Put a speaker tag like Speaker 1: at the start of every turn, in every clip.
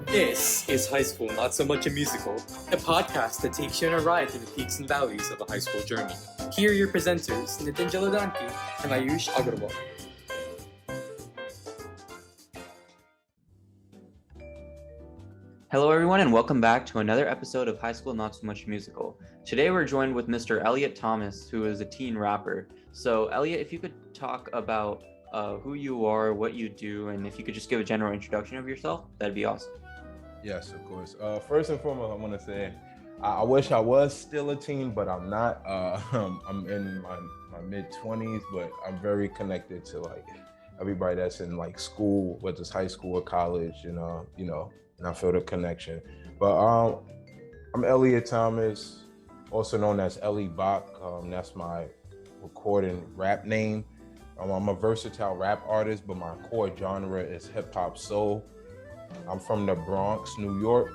Speaker 1: This is High School Not So Much a Musical, a podcast that takes you on a ride through the peaks and valleys of a high school journey. Here are your presenters, Nitin Jaladanki and Ayush Agarwal.
Speaker 2: Hello everyone and welcome back to another episode of High School Not So Much Musical. Today we're joined with Mr. Elliot Thomas, who is a teen rapper. So Elliot, if you could talk about who you are, what you do, and if you could just give a general introduction of yourself, that'd be awesome.
Speaker 3: Yes, of course. First and foremost, I want to say I wish I was still a teen, but I'm not. I'm in my mid-20s, but I'm very connected to like everybody that's in like school, whether it's high school or college, and I feel the connection. But I'm Elliot Thomas, also known as Elliots Background. That's my recording rap name. I'm a versatile rap artist, but my core genre is hip hop soul. I'm from the Bronx, New York,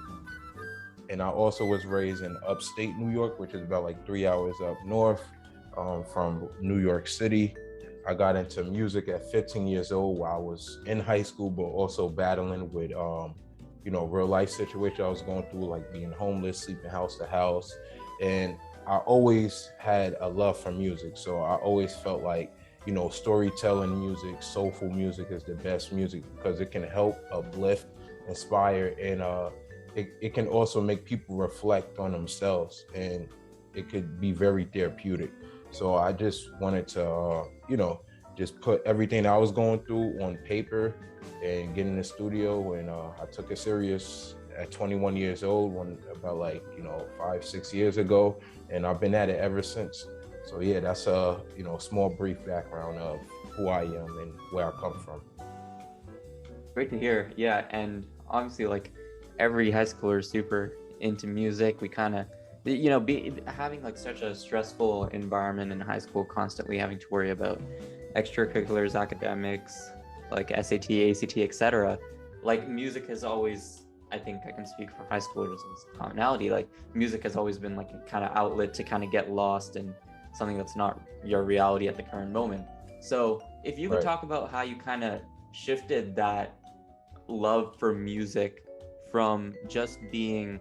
Speaker 3: and I also was raised in upstate New York, which is about like 3 hours up north from New York City. I got into music at 15 years old while I was in high school, but also battling with, real life situations I was going through, like being homeless, sleeping house to house. And I always had a love for music. So I always felt like, storytelling music, soulful music is the best music because it can help uplift, inspire, and it can also make people reflect on themselves, and it could be very therapeutic. So I just wanted to, just put everything I was going through on paper and get in the studio, and I took it serious at 21 years old, about 5-6 years ago, and I've been at it ever since. So yeah, that's a small brief background of who I am and where I come from.
Speaker 2: Great to hear. Yeah, and obviously like every high schooler is super into music. We kind of, having like such a stressful environment in high school, constantly having to worry about extracurriculars, academics, like SAT, ACT, etc. Like music has always, I think I can speak for high schoolers as commonality, like music has always been like a kind of outlet to kind of get lost in something that's not your reality at the current moment. So if you could talk about how you kind of shifted that love for music from just being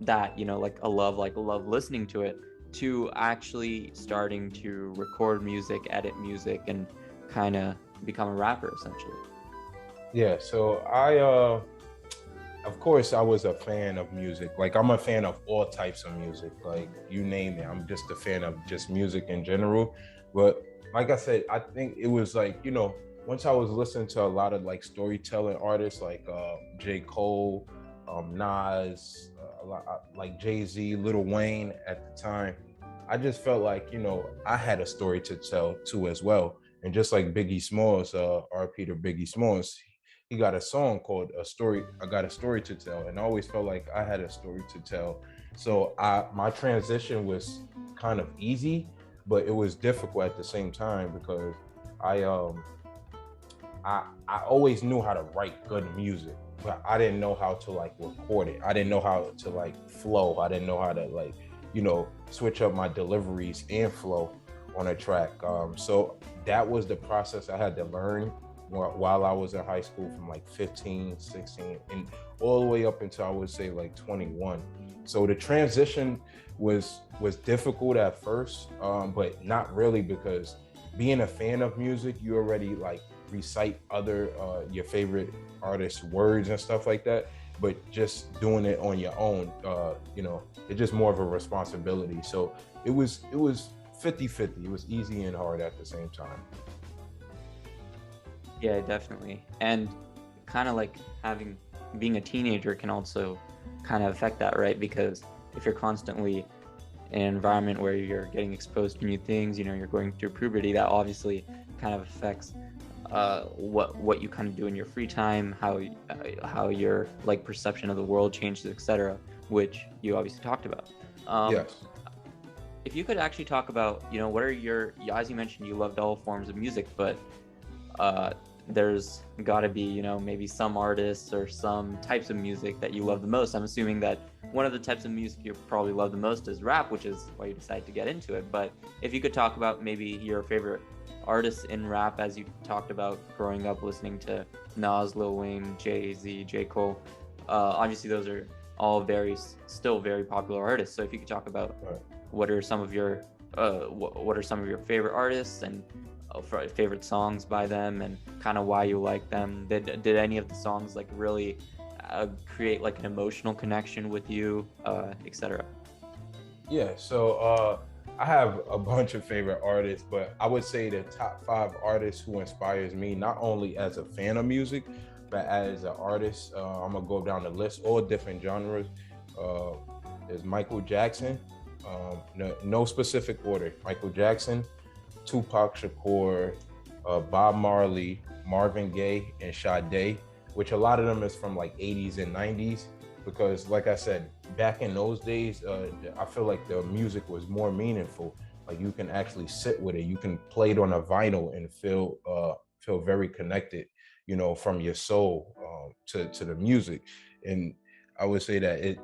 Speaker 2: that, like a love listening to it, to actually starting to record music, edit music, and kind of become a rapper essentially.
Speaker 3: Yeah, so of course I was a fan of music. Like I'm a fan of all types of music, like you name it. I'm just a fan of just music in general. But like I said, I think it was like, once I was listening to a lot of like storytelling artists like J. Cole, Nas, like Jay-Z, Lil Wayne at the time, I just felt like, I had a story to tell too as well. And just like Biggie Smalls, RP to Biggie Smalls, he got a song called "A Story." I got a story to tell, and I always felt like I had a story to tell. So my transition was kind of easy, but it was difficult at the same time because I always knew how to write good music, but I didn't know how to like record it. I didn't know how to like flow. I didn't know how to like, switch up my deliveries and flow on a track. So that was the process I had to learn while I was in high school, from like 15, 16, and all the way up until I would say like 21. So the transition was difficult at first, but not really, because being a fan of music, you already like recite other your favorite artists' words and stuff like that. But just doing it on your own, it's just more of a responsibility. So it was 50-50. It was easy and hard at the same time.
Speaker 2: Yeah, definitely. And kind of like being a teenager can also kind of affect that, right? Because if you're constantly in an environment where you're getting exposed to new things, you're going through puberty, that obviously kind of affects what you kind of do in your free time, how your like perception of the world changes, etc., which you obviously talked about.
Speaker 3: Yes.
Speaker 2: If you could actually talk about, what are as you mentioned, you loved all forms of music, but there's got to be, maybe some artists or some types of music that you love the most. I'm assuming that one of the types of music you probably love the most is rap, which is why you decided to get into it. But if you could talk about maybe your favorite artists in rap, as you talked about growing up listening to Nas, Lil Wayne, Jay-Z, J. Cole, Obviously, those are all still very popular artists. So if you could talk about
Speaker 3: Right.
Speaker 2: what are some of your what are some of your favorite artists and favorite songs by them, and kind of why you like them. Did any of the songs like really create like an emotional connection with you, etc.?
Speaker 3: Yeah, so I have a bunch of favorite artists, but I would say the top 5 artists who inspires me, not only as a fan of music, but as an artist. I'm gonna go down the list, all different genres. There's Michael Jackson, no specific order. Michael Jackson, Tupac Shakur, Bob Marley, Marvin Gaye, and Sade, which a lot of them is from like 80s and 90s. Because like I said, back in those days, I feel like the music was more meaningful. Like you can actually sit with it. You can play it on a vinyl and feel very connected, from your soul to the music. And I would say that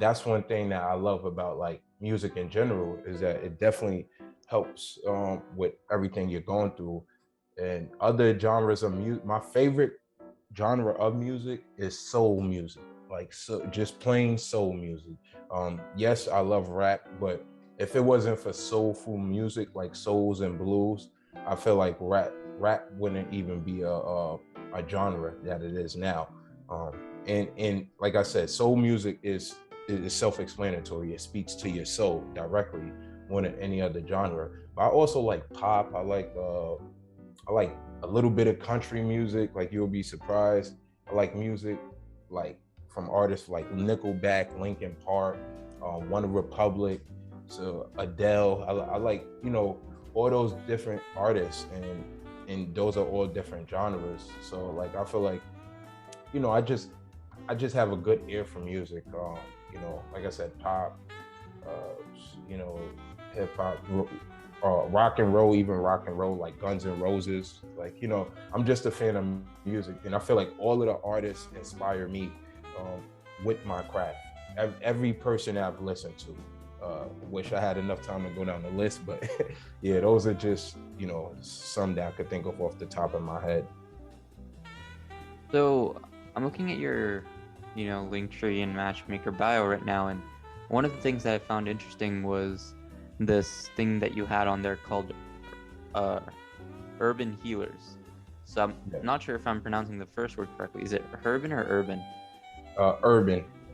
Speaker 3: that's one thing that I love about like music in general, is that it definitely helps with everything you're going through. And other genres of music, my favorite genre of music is soul music, like so just plain soul music. Yes, I love rap, but if it wasn't for soulful music like souls and blues, I feel like rap wouldn't even be a genre that it is now. And like I said, soul music is self-explanatory. It speaks to your soul directly more than any other genre. But I also like pop. I like a little bit of country music, like you'll be surprised. I like music like from artists like Nickelback, Linkin Park, One Republic, so Adele. I like, all those different artists, and those are all different genres. So like I feel like, I just have a good ear for music. Like I said, pop, hip hop, rock and roll, even rock and roll, like Guns N' Roses. Like, I'm just a fan of music, and I feel like all of the artists inspire me with my craft. Every person I've listened to. Wish I had enough time to go down the list, but yeah, those are just, some that I could think of off the top of my head.
Speaker 2: So I'm looking at your, Linktree and Matchmaker bio right now, and one of the things that I found interesting was this thing that you had on there called Urban Healers. So I'm not sure if I'm pronouncing the first word correctly. Is it urban or urban?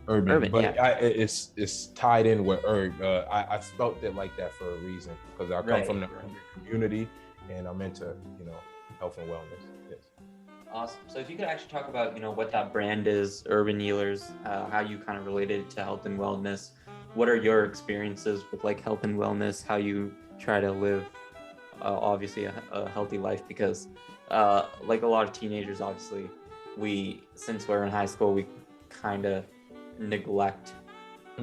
Speaker 3: Urban, but
Speaker 2: yeah.
Speaker 3: it's tied in with herb. I spelt it like that for a reason, because I come from the urban community, and I'm into health and wellness. Yes.
Speaker 2: Awesome. So if you could actually talk about what that brand is, Urban Healers, how you kind of related to health and wellness. What are your experiences with like health and wellness? How you try to live, obviously a healthy life? Because like a lot of teenagers, obviously, since we're in high school, we kind of neglect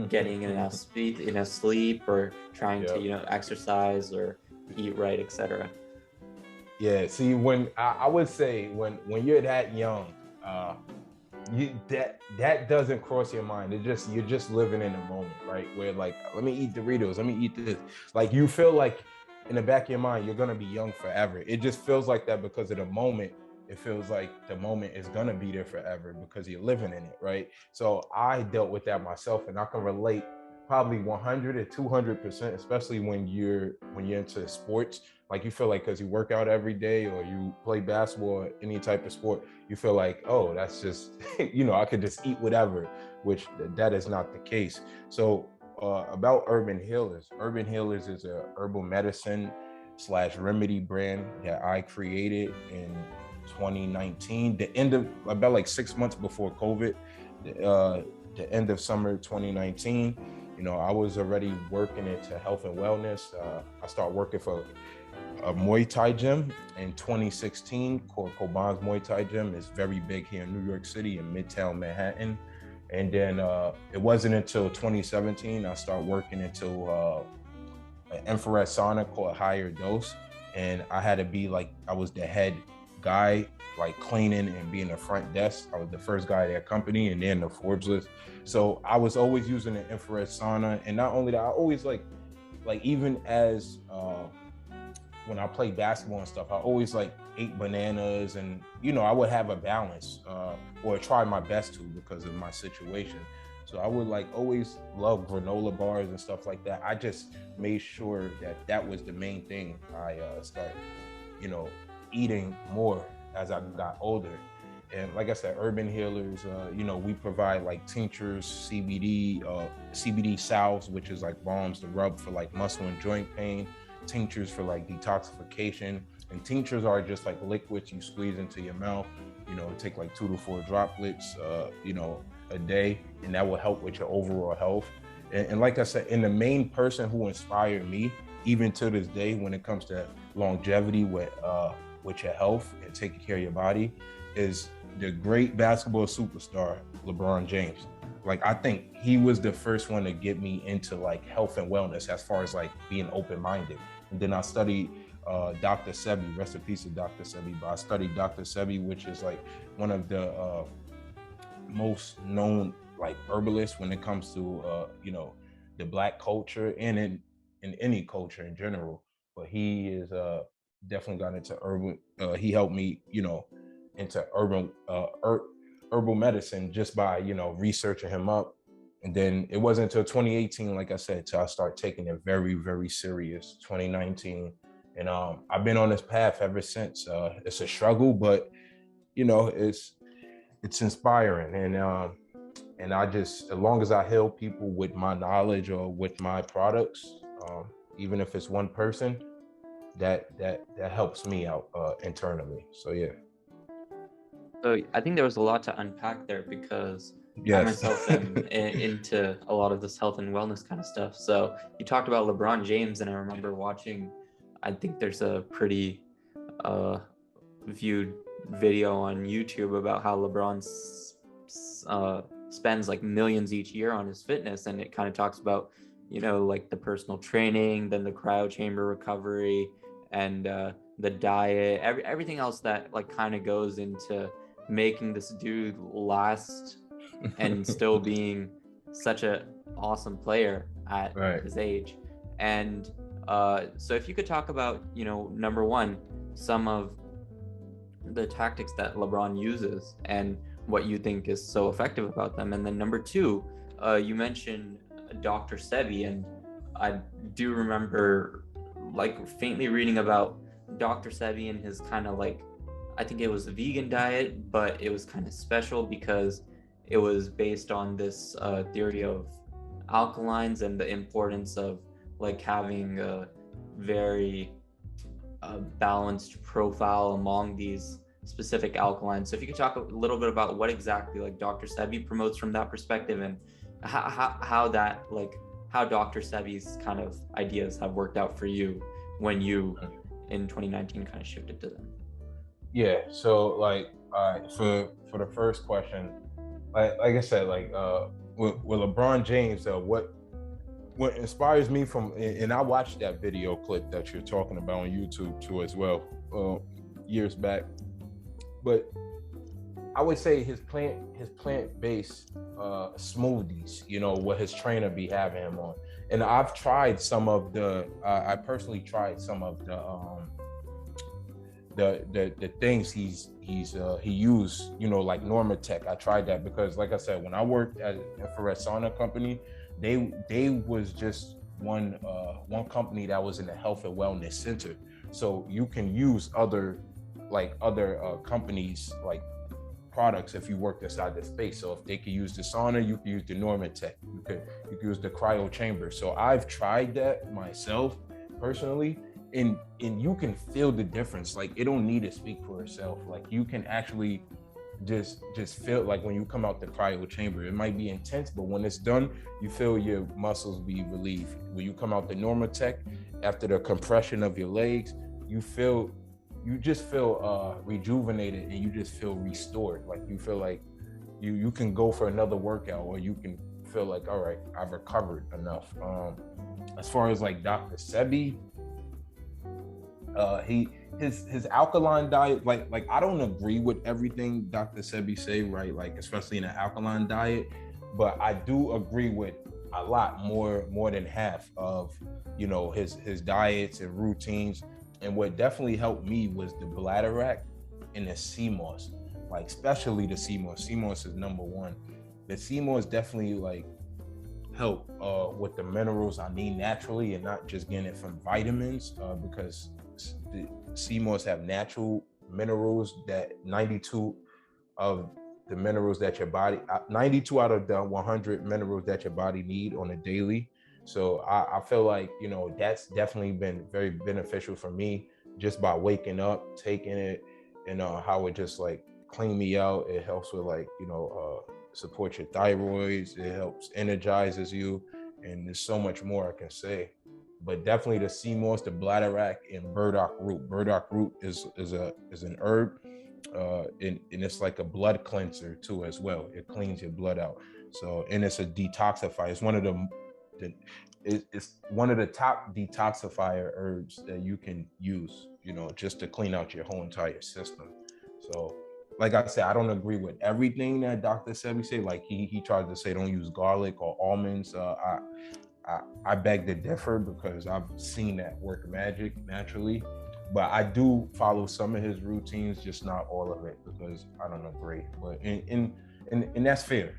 Speaker 2: getting enough sleep, or trying to exercise or eat right, etc.
Speaker 3: Yeah. See, when I would say when you're that young, that doesn't cross your mind. You're just living in the moment, right? Where like, let me eat Doritos, let me eat this. Like you feel like in the back of your mind, you're gonna be young forever. It just feels like that because of the moment. It feels like the moment is gonna be there forever because you're living in it, right? So I dealt with that myself, and I can relate probably 100 or 200%, especially when you're into sports. Like you feel like because you work out every day or you play basketball or any type of sport, you feel like, oh, that's just, I could just eat whatever, which that is not the case. So about Urban Healers. Urban Healers is a herbal medicine / remedy brand that I created in 2019, the end of about like 6 months before COVID, the end of summer 2019. I was already working into health and wellness. I started working for a Muay Thai gym in 2016 called Koban's Muay Thai Gym. It's very big here in New York City in Midtown Manhattan. And then it wasn't until 2017 I started working into an infrared sauna called Higher Dose. And I had to be like, I was the head guy, like cleaning and being the front desk. I was the first guy at their company and then the Forbes list. So I was always using the infrared sauna. And not only that, I always like even as when I played basketball and stuff, I always like ate bananas, and you know, I would have a balance, or try my best to, because of my situation. So I would like always love granola bars and stuff like that. I just made sure that that was the main thing I started, you know, eating more as I got older. And like I said, Urban Healers, you know, we provide like tinctures, CBD salves, which is like balms to rub for like muscle and joint pain, tinctures for like detoxification. And tinctures are just like liquids you squeeze into your mouth, you know, take like 2 to 4 droplets, you know, a day, and that will help with your overall health. And like I said, and the main person who inspired me, even to this day, when it comes to longevity with your health and taking care of your body, is the great basketball superstar, Lebron James. Like, I think he was the first one to get me into like health and wellness, as far as like being open-minded. And then I studied Dr. Sebby, rest in peace to Dr. Sebby, but I studied Dr. Sebby, which is like one of the most known like herbalists when it comes to you know, the Black culture, and in any culture in general. But he is definitely got into urban. He helped me, you know, into herbal medicine just by, you know, researching him up. And then it wasn't until 2018, like I said, till I started taking it very, very serious. 2019, and I've been on this path ever since. It's a struggle, but you know, it's inspiring. And I just, as long as I help people with my knowledge or with my products, even if it's one person, that helps me out internally. So yeah.
Speaker 2: So I think there was a lot to unpack there, because
Speaker 3: Yes.
Speaker 2: I myself am into a lot of this health and wellness kind of stuff. So you talked about LeBron James, and I remember watching, I think there's a pretty viewed video on YouTube about how LeBron spends like millions each year on his fitness, and it kind of talks about, you know, like the personal training, then the cryo chamber recovery, and the diet, everything else that like kind of goes into making this dude last and still being such a awesome player at his age. And so if you could talk about, you know, number one, some of the tactics that LeBron uses and what you think is so effective about them. And then number two, you mentioned Dr. Sebby, and I do remember like faintly reading about Dr. Sebby and his kind of like, I think it was a vegan diet, but it was kind of special because it was based on this theory of alkalines and the importance of like having a very balanced profile among these specific alkalines. So if you could talk a little bit about what exactly like Dr. Sebby promotes from that perspective, and how that, like how Dr. Sebby's kind of ideas have worked out for you when you in 2019 kind of shifted to them.
Speaker 3: Yeah, so like for the first question, like I said, like with LeBron James, what inspires me from, and I watched that video clip that you're talking about on YouTube too as well, years back. But I would say his plant-based smoothies, you know, what his trainer be having him on. And I've tried some of I personally tried some of the things he used, you know, like Normatec. I tried that because, like I said, when I worked at Infrared Sauna company, they was just one company that was in the health and wellness center. So you can use other companies like products if you work inside the space. So if they could use the sauna, you could use the Normatec. You could use the cryo chamber. So I've tried that myself personally, and you can feel the difference. Like, it don't need to speak for itself. Like, you can actually just feel like when you come out the cryo chamber, it might be intense, but when it's done, you feel your muscles be relieved. When you come out the Normatec, after the compression of your legs, you just feel rejuvenated, and you just feel restored. Like, you feel like you can go for another workout, or you can feel like, all right, I've recovered enough. As far as like Dr. Sebby, his alkaline diet, like I don't agree with everything Dr. Sebby say, right? Like, especially in an alkaline diet, but I do agree with a lot more than half of, you know, his diets and routines. And what definitely helped me was the bladder and the sea moss, like especially the sea moss. Sea moss is number one. The sea moss definitely like help with the minerals I need naturally, and not just getting it from vitamins, because the sea moss have natural minerals that 92 of the minerals that your body, 92 out of the 100 minerals that your body need on a daily. So I feel like, that's definitely been very beneficial for me, just by waking up, taking it, and how it just like clean me out. It helps with like, support your thyroids. It helps energizes you, and there's so much more I can say. But definitely the sea moss, the bladderwrack, and burdock root. Burdock root is an herb, and it's like a blood cleanser too as well. It cleans your blood out. So, and it's a detoxifier. It's one of it's one of the top detoxifier herbs that you can use, just to clean out your whole entire system. So, like I said, I don't agree with everything that Dr. Sebby say. Like he tried to say don't use garlic or almonds. I beg to differ, because I've seen that work magic naturally. But I do follow some of his routines, just not all of it, because I don't agree. But and that's fair,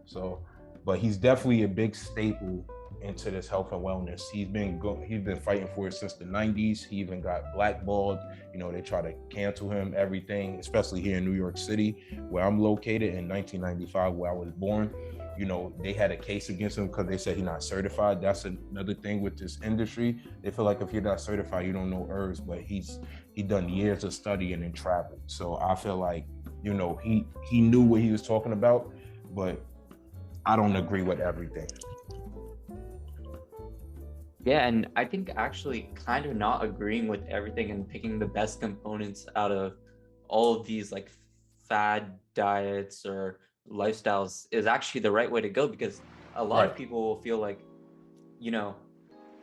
Speaker 3: So, but he's definitely a big staple into this health and wellness. He's been fighting for it since the 90s. He even got blackballed. They try to cancel him, everything, especially here in New York City, where I'm located, in 1995, where I was born. They had a case against him because they said he's not certified. That's another thing with this industry. They feel like if you're not certified, you don't know herbs, but he done years of studying and traveled. So I feel like, he knew what he was talking about, but I don't agree with everything.
Speaker 2: Yeah, and I think actually kind of not agreeing with everything and picking the best components out of all of these like fad diets or lifestyles is actually the right way to go, because a lot of people will feel like,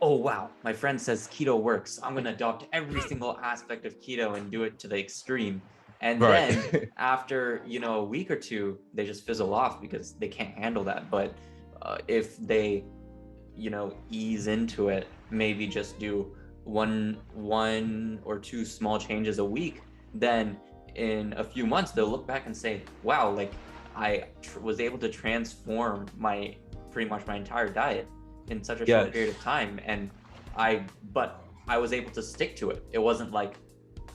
Speaker 2: oh wow, my friend says keto works, I'm going to adopt every single aspect of keto and do it to the extreme. And then after, a week or two, they just fizzle off because they can't handle that. But if they ease into it, maybe just do one or two small changes a week, then in a few months they'll look back and say, wow, like I was able to transform pretty much my entire diet in such a short period of time. And I was able to stick to it. It wasn't like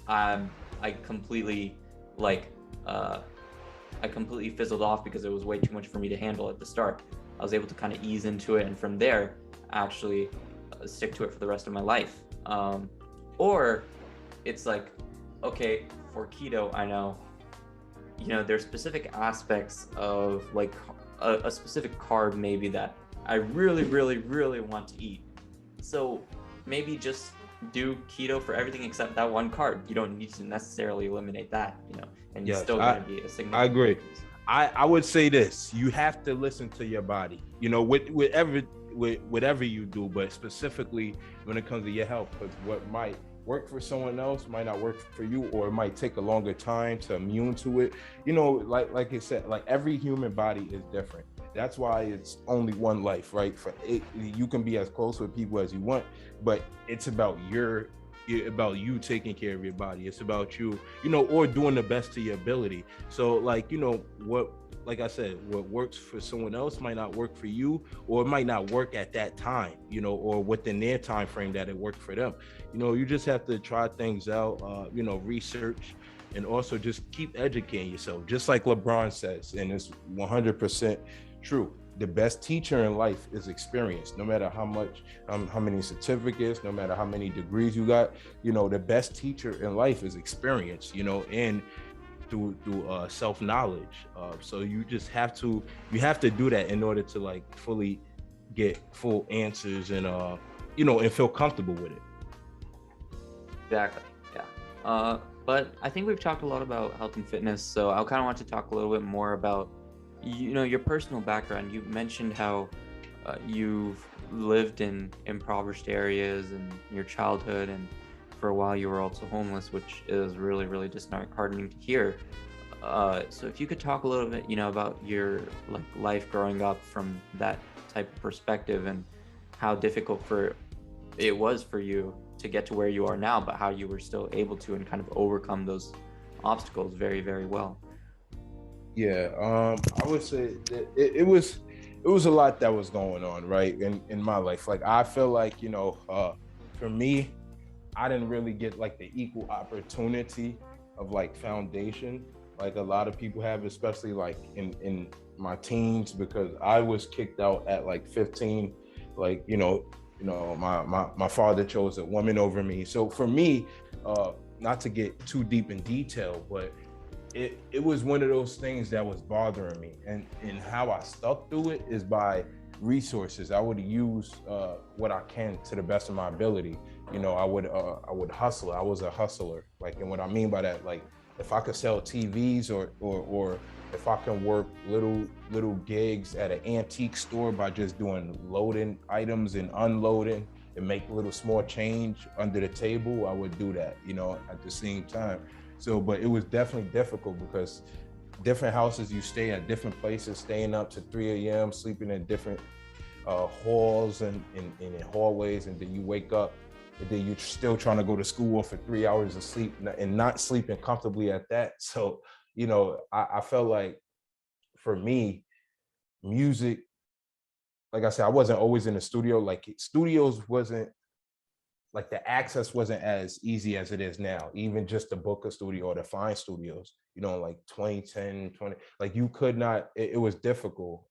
Speaker 2: I completely fizzled off because it was way too much for me to handle at the start. I was able to kind of ease into it, and from there actually stick to it for the rest of my life. Or it's like, okay, for keto, I know, there's specific aspects of like a specific carb maybe that I really, really, really want to eat. So maybe just do keto for everything except that one carb. You don't need to necessarily eliminate that, and you're still going to be a significant.
Speaker 3: I agree. I would say this: you have to listen to your body. Whatever you do, but specifically when it comes to your health, because what might work for someone else might not work for you, or it might take a longer time to immune to it. Like I said, like every human body is different. That's why it's only one life, right? You can be as close with people as you want, but it's about you taking care of your body. It's about you, or doing the best to your ability. So like I said, what works for someone else might not work for you, or it might not work at that time, or within their time frame that it worked for them. You just have to try things out, research, and also just keep educating yourself. Just like LeBron says, and it's 100% true. The best teacher in life is experience. No matter how many certificates, no matter how many degrees you got, the best teacher in life is experience, and through self-knowledge. So you just have to do that in order to like fully get full answers and and feel comfortable with it.
Speaker 2: Exactly. Yeah. But I think we've talked a lot about health and fitness, so I kind of want to talk a little bit more about your personal background. You mentioned how you've lived in impoverished areas in your childhood, and for a while you were also homeless, which is really, really disheartening to hear. So if you could talk a little bit, about your life growing up from that type of perspective, and how difficult it was for you to get to where you are now, but how you were still able to and kind of overcome those obstacles very, very well.
Speaker 3: Yeah, I would say that it was a lot that was going on, right, in my life. Like, I feel like, for me, I didn't really get like the equal opportunity of like foundation like a lot of people have, especially like in my teens, because I was kicked out at like 15. Like, my father chose a woman over me. So for me, not to get too deep in detail, but it was one of those things that was bothering me, and how I stuck through it is by resources. I would use what I can to the best of my ability. I would hustle. I was a hustler. Like, and what I mean by that, like, if I could sell TVs or if I can work little gigs at an antique store by just doing loading items and unloading and make little small change under the table, I would do that, at the same time. So, but it was definitely difficult because different houses you stay at, different places, staying up to 3 a.m., sleeping in different halls and in hallways, and then you wake up and then you're still trying to go to school for 3 hours of sleep and not sleeping comfortably at that. So, I felt like for me, music, like I said, I wasn't always in the studio. Like, studios wasn't, like, the access wasn't as easy as it is now. Even just to book a studio or to find studios, like 2010, like you could not, it was difficult.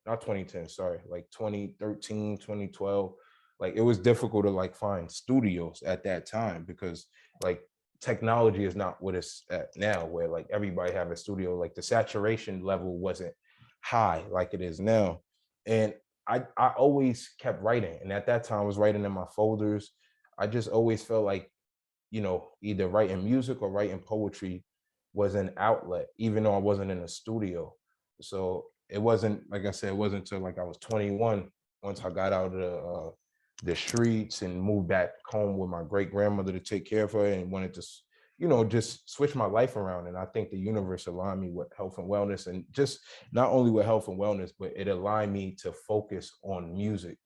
Speaker 3: Not 2010, sorry, like 2013, 2012. Like, it was difficult to like find studios at that time because like technology is not what it's at now, where like everybody have a studio. Like, the saturation level wasn't high like it is now. And I always kept writing. And at that time I was writing in my folders. I just always felt like, either writing music or writing poetry was an outlet, even though I wasn't in a studio. So it wasn't, like I said, it wasn't until like I was 21, once I got out of the streets and moved back home with my great grandmother to take care of her, and wanted to, just switch my life around. And I think the universe aligned me with health and wellness, and just not only with health and wellness, but it aligned me to focus on music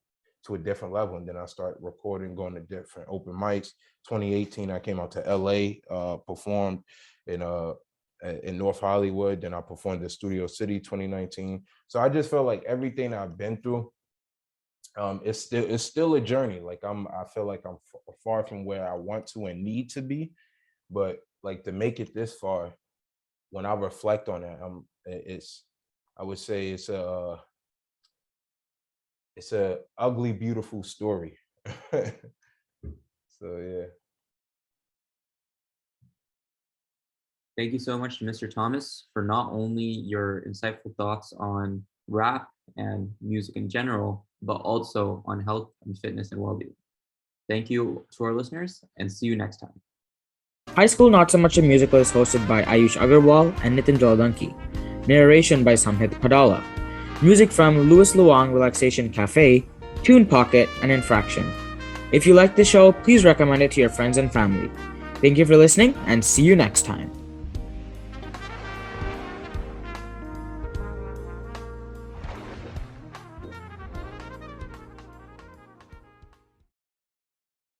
Speaker 3: to a different level. And then I started recording, going to different open mics. 2018, I came out to LA, performed in North Hollywood. Then I performed in Studio City 2019. So I just felt like everything I've been through, it's still a journey. Like, I feel like I'm far from where I want to and need to be, but like, to make it this far, when I reflect on that, I would say it's a ugly, beautiful story. So yeah.
Speaker 2: Thank you so much to Mr. Thomas for not only your insightful thoughts on rap and music in general, but also on health and fitness and well-being. Thank you to our listeners, and see you next time.
Speaker 4: High School Not So Much a Musical is hosted by Ayush Agarwal and Nitin Jaladanki. Narration by Samhit Padala. Music from Louis Luang Relaxation Cafe, Tune Pocket, and Infraction. If you like the show, please recommend it to your friends and family. Thank you for listening, and see you next time.